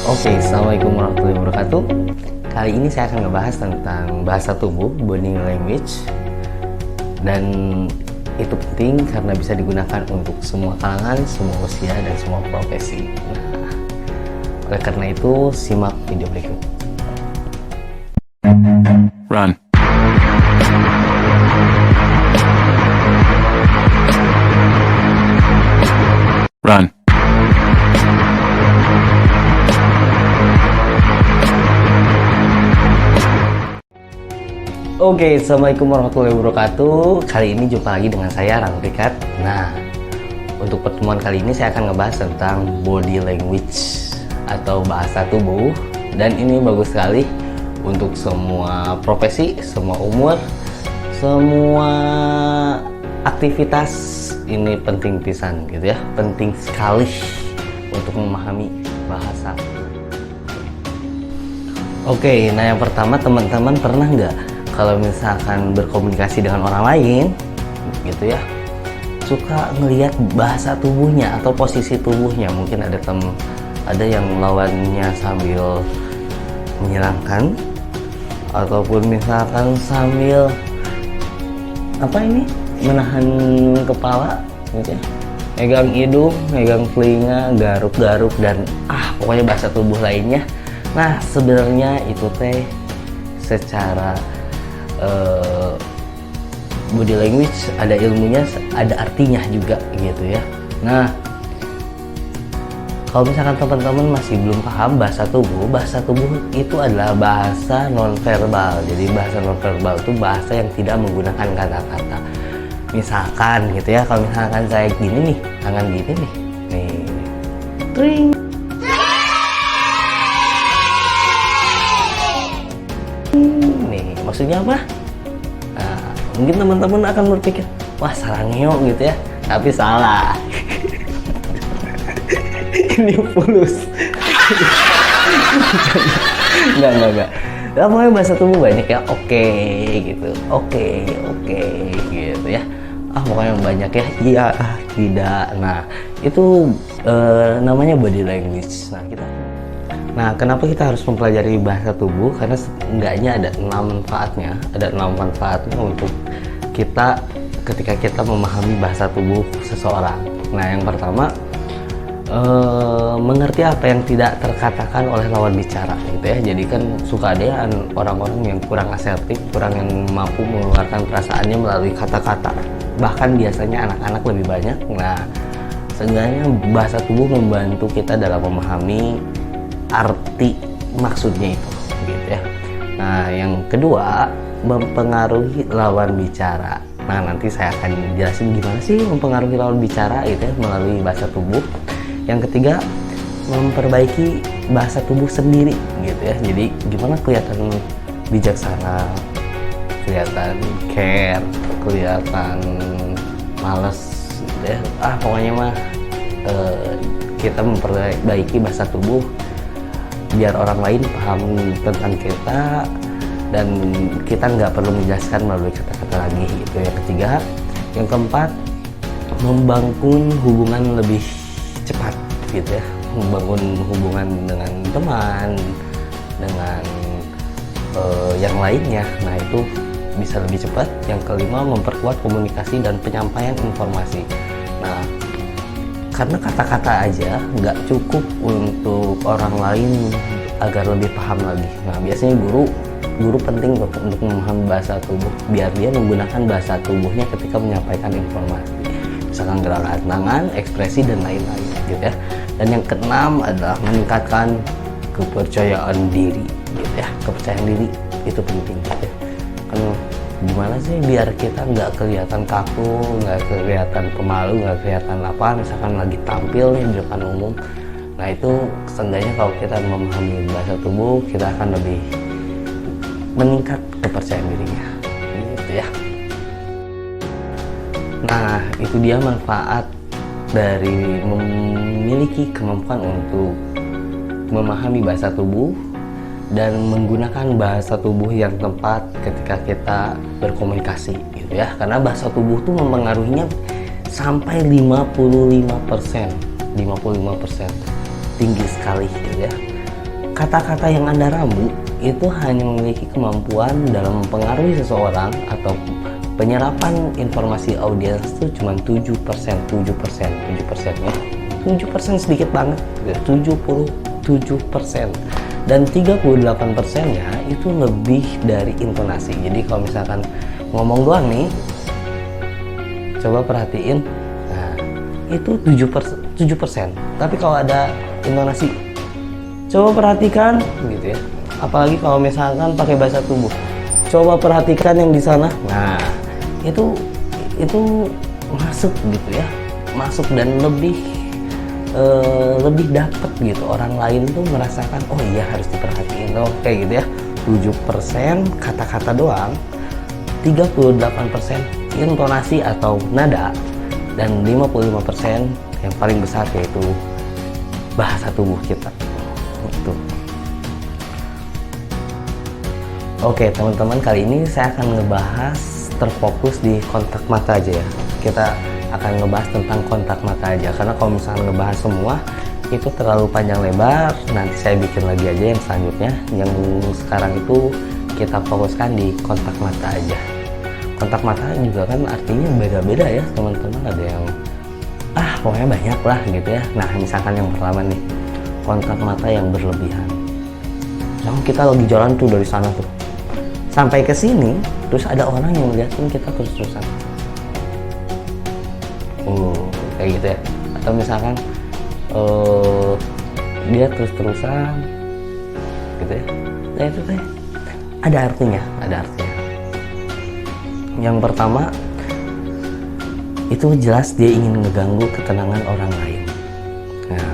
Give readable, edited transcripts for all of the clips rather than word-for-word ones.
Oke, Assalamualaikum warahmatullahi wabarakatuh. Kali ini saya akan ngebahas tentang bahasa tubuh, body language. Dan itu penting karena bisa digunakan untuk semua kalangan, semua usia, dan semua profesi. Nah, oleh karena itu, simak video berikut. Run. Run. Oke, Assalamualaikum warahmatullahi wabarakatuh. Kali ini jumpa lagi dengan saya, Rang Rikat. Nah, untuk pertemuan kali ini saya akan ngebahas tentang body language atau bahasa tubuh. Dan ini bagus sekali untuk semua profesi, semua umur, semua aktivitas. Ini penting pisan gitu ya, penting sekali untuk memahami bahasa. Oke, nah yang pertama, teman-teman pernah nggak kalau misalkan berkomunikasi dengan orang lain gitu ya, suka ngelihat bahasa tubuhnya atau posisi tubuhnya? Mungkin ada yang lawannya sambil menyenangkan, ataupun misalkan sambil menahan kepala gitu ya, megang hidung, megang telinga, garuk-garuk, dan pokoknya bahasa tubuh lainnya. Nah, sebenarnya itu teh secara body language ada ilmunya, ada artinya juga gitu ya. Nah, kalau misalkan teman-teman masih belum paham bahasa tubuh itu adalah bahasa nonverbal. Jadi bahasa nonverbal itu bahasa yang tidak menggunakan kata-kata. Misalkan gitu ya, kalau misalkan saya gini nih, tangan gini nih, tring. Nih, maksudnya apa? Nah, mungkin teman-teman akan berpikir, wah sarangeo gitu ya, tapi salah. Ini fulus. Enggak. Ya, pokoknya bahasa tubuh banyak ya, oke gitu, oke gitu ya. Pokoknya banyak ya, iya, tidak. Nah, itu namanya body language. Nah, kenapa kita harus mempelajari bahasa tubuh? Karena seenggaknya ada 6 manfaatnya. Ada 6 manfaatnya untuk kita ketika kita memahami bahasa tubuh seseorang. Nah, yang pertama, mengerti apa yang tidak terkatakan oleh lawan bicara gitu ya. Jadi kan suka ada ya orang-orang yang kurang asertif, kurang yang mampu mengeluarkan perasaannya melalui kata-kata. Bahkan biasanya anak-anak lebih banyak. Nah, seenggaknya bahasa tubuh membantu kita dalam memahami arti maksudnya itu gitu ya. Nah, yang kedua, mempengaruhi lawan bicara. Nah, nanti saya akan jelasin gimana sih mempengaruhi lawan bicara itu ya melalui bahasa tubuh. Yang ketiga, memperbaiki bahasa tubuh sendiri gitu ya. Jadi gimana kelihatan bijaksana, kelihatan care, kelihatan males gitu ya. Pokoknya mah kita memperbaiki bahasa tubuh biar orang lain paham tentang kita, dan kita nggak perlu menjelaskan melalui kata-kata lagi gitu. Yang ketiga, yang keempat, membangun hubungan lebih cepat gitu ya, membangun hubungan dengan teman, dengan yang lainnya. Nah, itu bisa lebih cepat. Yang kelima, memperkuat komunikasi dan penyampaian informasi. Nah, karena kata-kata aja nggak cukup untuk orang lain agar lebih paham lagi. Nah, biasanya guru penting untuk memahami bahasa tubuh biar dia menggunakan bahasa tubuhnya ketika menyampaikan informasi. Misalkan gerakan tangan, ekspresi, dan lain-lain gitu ya. Dan yang keenam adalah meningkatkan kepercayaan diri gitu ya. Kepercayaan diri itu penting gitu ya. Kan gimana sih biar kita nggak kelihatan kaku, nggak kelihatan pemalu, nggak kelihatan apa, misalkan lagi tampil nih di depan umum. Nah, itu seenggaknya kalau kita memahami bahasa tubuh, kita akan lebih meningkat kepercayaan dirinya gitu ya. Nah, itu dia manfaat dari memiliki kemampuan untuk memahami bahasa tubuh dan menggunakan bahasa tubuh yang tepat ketika kita berkomunikasi gitu ya. Karena bahasa tubuh tuh mempengaruhinya sampai 55%. 55%. Tinggi sekali gitu ya. kata-kata yang Anda ramu itu hanya memiliki kemampuan dalam mempengaruhi seseorang atau penyerapan informasi audiens itu cuma 7%, 7% ya. 7% sedikit banget, 77%. Dan 38%-nya itu lebih dari intonasi. Jadi kalau misalkan ngomong doang nih, coba perhatiin, nah itu 7%. Tapi kalau ada intonasi, coba perhatikan gitu ya. Apalagi kalau misalkan pakai bahasa tubuh, coba perhatikan yang di sana. Nah itu masuk gitu ya, masuk dan lebih dapet gitu. Orang lain tuh merasakan, oh iya harus diperhatiin loh, kayak gitu ya. 7% kata-kata doang, 38% intonasi atau nada, dan 55% yang paling besar yaitu bahasa tubuh kita. Itu. Oke teman-teman, kali ini saya akan ngebahas terfokus di kontak mata aja ya. Kita akan ngebahas tentang kontak mata aja, karena kalau misalnya ngebahas semua itu terlalu panjang lebar. Nanti saya bikin lagi aja yang selanjutnya. Yang sekarang itu kita fokuskan di kontak mata aja. Kontak mata juga kan artinya beda-beda ya teman-teman. Ada yang pokoknya banyak lah gitu ya. Nah misalkan yang pertama nih, kontak mata yang berlebihan. Nah, kita lagi jalan tuh dari sana tuh sampai ke sini, terus ada orang yang ngeliatin kita terus-terusan. Kayak gitu ya. Atau misalkan dia terus-terusan gitu ya. Nah itu teh ada artinya. Yang pertama itu jelas dia ingin ngeganggu ketenangan orang lain. Nah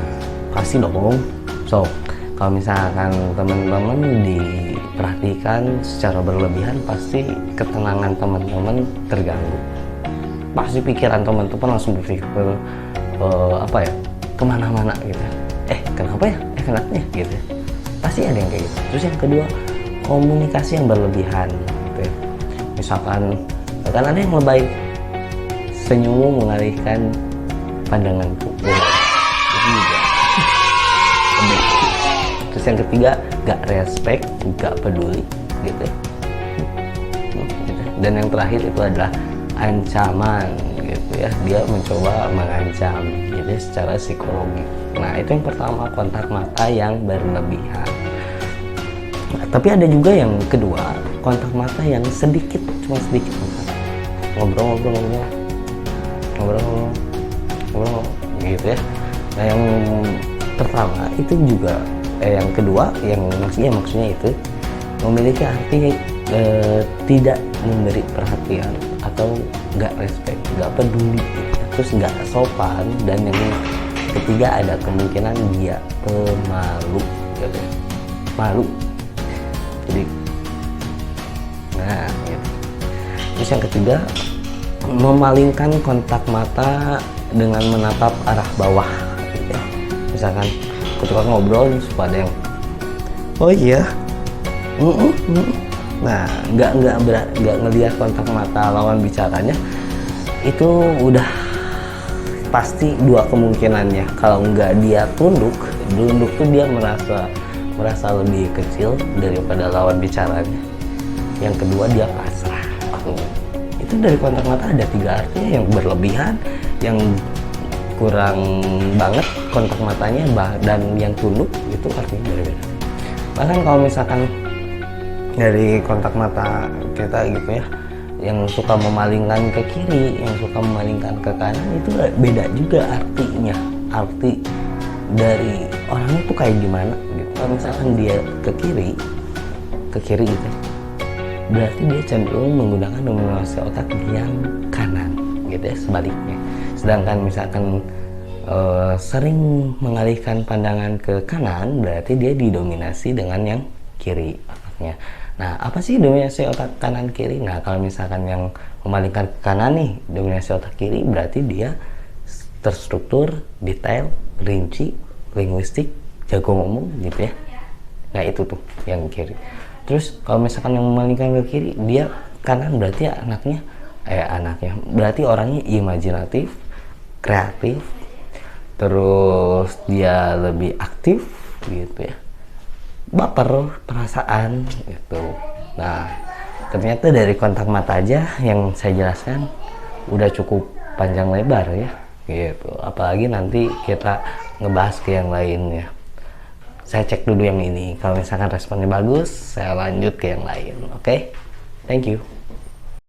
pasti dong. So kalau misalkan teman-teman diperhatikan secara berlebihan, pasti ketenangan teman-teman terganggu. Pasti pikiran teman-teman langsung berpikir kemana-mana gitu. Kenapa ya? Kenapa ya? Gitu. Pasti ada yang kayak gitu. Terus yang kedua, komunikasi yang berlebihan gitu ya. Misalkan ada yang lebay, senyummu mengalihkan pandanganku. Itu juga. Terus yang ketiga, gak respect, gak peduli gitu ya. Dan yang terakhir itu adalah ancaman gitu ya. Dia mencoba mengancam gitu ya, secara psikologi. Nah itu yang pertama, kontak mata yang berlebihan. Nah, tapi ada juga yang kedua, kontak mata yang sedikit, cuma sedikit, ngobrol gitu ya. Nah yang pertama itu juga yang kedua, yang maksudnya itu memiliki arti tidak memberi perhatian atau nggak respect, nggak peduli gitu. Terus nggak sopan. Dan yang ketiga ada kemungkinan dia pemalu gitu ya. Malu. Jadi nah gitu. Terus yang ketiga, memalingkan kontak mata dengan menatap arah bawah gitu ya. Misalkan ketika ngobrol suka ada yang oh iya nah nggak ngelihat kontak mata lawan bicaranya, itu udah pasti dua kemungkinannya. Kalau nggak dia tunduk tuh dia merasa lebih kecil daripada lawan bicaranya. Yang kedua dia pasrah. Itu dari kontak mata ada tiga artinya, yang berlebihan, yang kurang banget kontak matanya, dan yang tunduk, itu artinya berbeda. Bahkan kalau misalkan dari kontak mata kita gitu ya, yang suka memalingkan ke kiri, yang suka memalingkan ke kanan, itu beda juga artinya. Arti dari orangnya tuh kayak gimana gitu. Kalau misalkan dia ke kiri gitu, berarti dia cenderung menggunakan dominasi otak yang kanan gitu ya, sebaliknya. Sedangkan misalkan sering mengalihkan pandangan ke kanan, berarti dia didominasi dengan yang kiri otaknya. Nah, apa sih dominasi otak kanan kiri? Nah, kalau misalkan yang memalingkan ke kanan nih, dominasi otak kiri, berarti dia terstruktur, detail, rinci, linguistik, jago ngomong gitu ya. Nah, itu tuh yang kiri. Terus kalau misalkan yang memalingkan ke kiri, dia kanan, berarti anaknya berarti orangnya imajinatif, kreatif, terus dia lebih aktif gitu ya. baper perasaan gitu. Nah, ternyata dari kontak mata aja yang saya jelaskan udah cukup panjang lebar ya gitu. Apalagi nanti kita ngebahas ke yang lainnya. Saya cek dulu yang ini. Kalau misalkan responnya bagus, saya lanjut ke yang lain. Oke? Thank you.